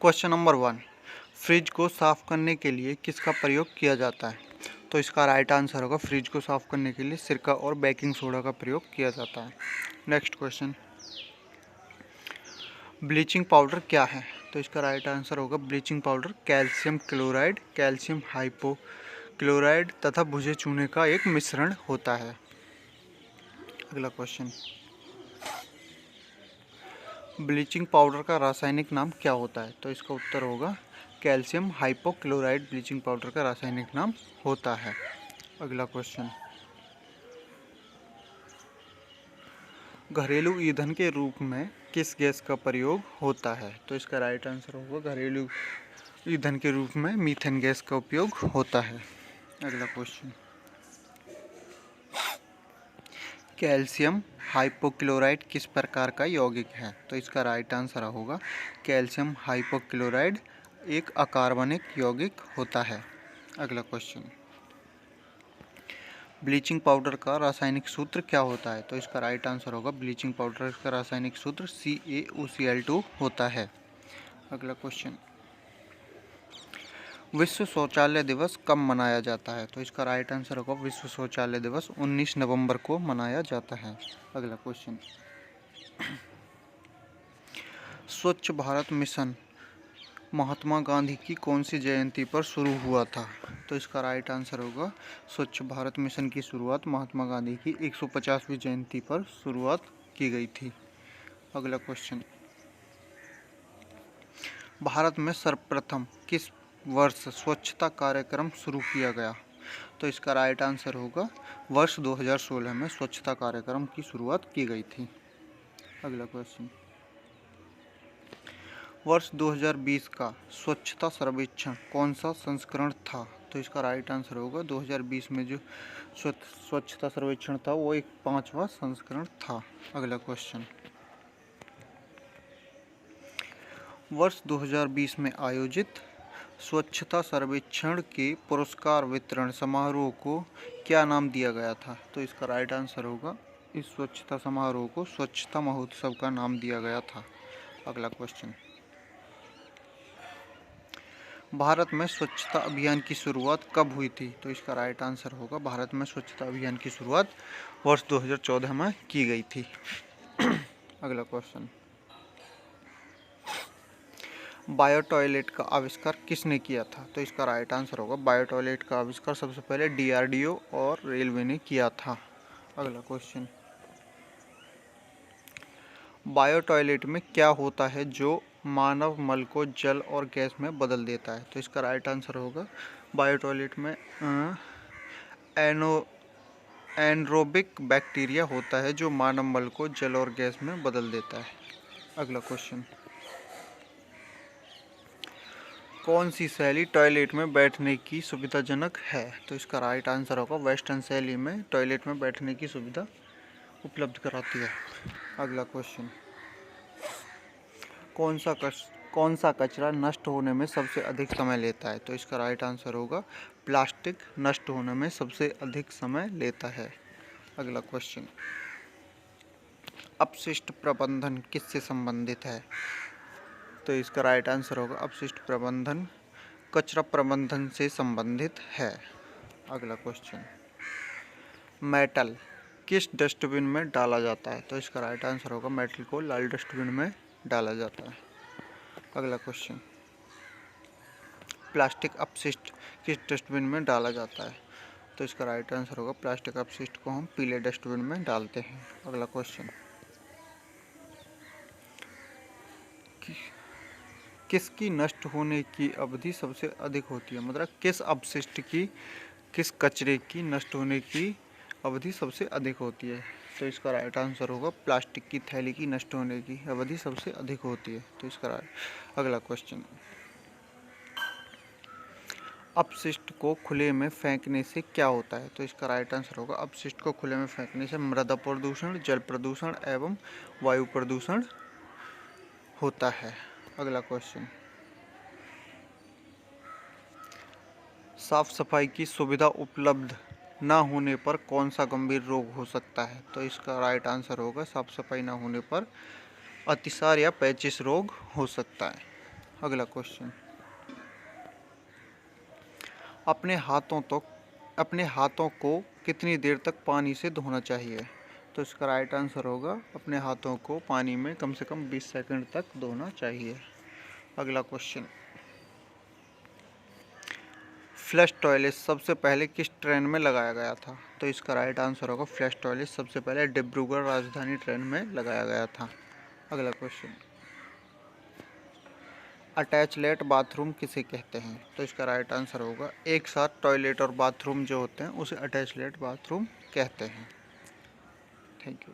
Question number 1, fridge को साफ करने के लिए किसका प्रयोग किया जाता है? तो इसका राइट आंसर होगा फ्रिज को साफ करने के लिए सिरका और बेकिंग सोडा का प्रयोग किया जाता है। नेक्स्ट क्वेश्चन, ब्लीचिंग पाउडर क्या है? तो इसका राइट आंसर होगा bleaching powder calcium chloride, calcium hypochloride तथा भुजे चूने का एक मिश्रण होता है। अगला क्वेश्चन, ब्लीचिंग पाउडर का रासायनिक नाम क्या होता है? तो इसका उत्तर होगा कैल्शियम हाइपोक्लोराइड ब्लीचिंग पाउडर का रासायनिक नाम होता है। अगला क्वेश्चन, घरेलू ईंधन के रूप में किस गैस का प्रयोग होता है? तो इसका राइट आंसर होगा घरेलू ईंधन के रूप में मीथेन गैस का उपयोग होता है। अगला क्वेश्चन, कैल्शियम हाइपोक्लोराइड किस प्रकार का यौगिक है? तो इसका राइट आंसर होगा कैल्शियम हाइपोक्लोराइड एक अकार्बनिक यौगिक होता है। अगला क्वेश्चन, ब्लीचिंग पाउडर का रासायनिक सूत्र क्या होता है? तो इसका राइट आंसर होगा ब्लीचिंग पाउडर का रासायनिक सूत्र CaOCl2 होता है। अगला क्वेश्चन, विश्व शौचालय दिवस कब मनाया जाता है? तो इसका राइट आंसर होगा विश्व शौचालय दिवस 19 नवंबर को मनाया जाता है। अगला क्वेश्चन, स्वच्छ भारत मिशन महात्मा गांधी की कौन सी जयंती पर शुरू हुआ था? तो इसका राइट आंसर होगा स्वच्छ भारत मिशन की शुरुआत महात्मा गांधी की 150वीं जयंती पर शुरुआत की गई थी। अगला क्वेश्चन, भारत में सर्वप्रथम किस वर्ष स्वच्छता कार्यक्रम शुरू किया गया? तो इसका राइट आंसर होगा वर्ष 2016 में स्वच्छता कार्यक्रम की शुरुआत की गई थी। अगला क्वेश्चन, वर्ष 2020 का स्वच्छता सर्वेक्षण कौन सा संस्करण था? तो इसका राइट आंसर होगा 2020 में जो स्वच्छता सर्वेक्षण था वो एक 5वां संस्करण था। अगला क्वेश्चन, वर्ष 2020 में आयोजित स्वच्छता सर्वेक्षण के पुरस्कार वितरण समारोह को क्या नाम दिया गया था? तो इसका राइट आंसर होगा इस स्वच्छता समारोह को स्वच्छता महोत्सव का नाम दिया गया था। अगला क्वेश्चन, भारत में स्वच्छता अभियान की शुरुआत कब हुई थी? तो इसका राइट आंसर होगा भारत में स्वच्छता अभियान की शुरुआत वर्ष 2014 में की गई थी। अगला क्वेश्चन, बायो टॉयलेट का आविष्कार किसने किया था? तो इसका राइट आंसर होगा बायो टॉयलेट का आविष्कार सबसे पहले DRDO और रेलवे ने किया था। अगला क्वेश्चन, बायो टॉयलेट में क्या होता है जो मानव मल को जल और गैस में बदल देता है? तो इसका राइट आंसर होगा बायो टॉयलेट में एनरोबिक बैक्टीरिया होता है जो मानव मल को जल और गैस में बदल देता है। अगला क्वेश्चन, कौन सी शैली टॉयलेट में बैठने की सुविधाजनक है? तो इसका राइट आंसर होगा वेस्टर्न शैली में टॉयलेट में बैठने की सुविधा उपलब्ध कराती है। अगला क्वेश्चन, कौन सा कचरा नष्ट होने में सबसे अधिक समय लेता है? तो इसका राइट आंसर होगा प्लास्टिक नष्ट होने में सबसे अधिक समय लेता है। अगला क्वेश्चन, अपशिष्ट प्रबंधन किससे संबंधित है? तो इसका राइट आंसर होगा अपशिष्ट प्रबंधन कचरा प्रबंधन से संबंधित है। अगला क्वेश्चन, मेटल किस डस्टबिन में डाला जाता है? तो इसका राइट आंसर होगा मेटल को लाल डस्टबिन में डाला जाता है। अगला क्वेश्चन, प्लास्टिक अपशिष्ट किस डस्टबिन में डाला जाता है? तो इसका राइट आंसर होगा प्लास्टिक अपशिष्ट को हम पीले डस्टबिन में डालते हैं। अगला क्वेश्चन, किसकी नष्ट होने की अवधि सबसे अधिक होती है? मतलब किस अपशिष्ट की किस कचरे की नष्ट होने की अवधि सबसे अधिक होती है? तो इसका राइट आंसर होगा प्लास्टिक की थैली की नष्ट होने की अवधि सबसे अधिक होती है। तो इसका अगला क्वेश्चन, अपशिष्ट को खुले में फेंकने से क्या होता है? तो इसका राइट आंसर होगा अपशिष्ट को खुले में फेंकने से मृदा प्रदूषण, जल प्रदूषण एवं वायु प्रदूषण होता है। अगला क्वेश्चन, साफ सफाई की सुविधा उपलब्ध न होने पर कौन सा गंभीर रोग हो सकता है? तो इसका राइट आंसर होगा साफ सफाई न होने पर अतिसार या पेचिश रोग हो सकता है। अगला क्वेश्चन, अपने हाथों को कितनी देर तक पानी से धोना चाहिए? तो इसका राइट आंसर होगा अपने हाथों को पानी में कम से कम 20 सेकंड तक धोना चाहिए। अगला क्वेश्चन, फ्लश टॉयलेट सबसे पहले किस ट्रेन में लगाया गया था? तो इसका राइट आंसर होगा फ्लश टॉयलेट सबसे पहले डिब्रूगढ़ राजधानी ट्रेन में लगाया गया था। अगला क्वेश्चन, अटैचलेट बाथरूम किसे कहते हैं? तो इसका राइट आंसर होगा एक साथ टॉयलेट और बाथरूम जो होते हैं उसे अटैचलेट बाथरूम कहते हैं। Thank you.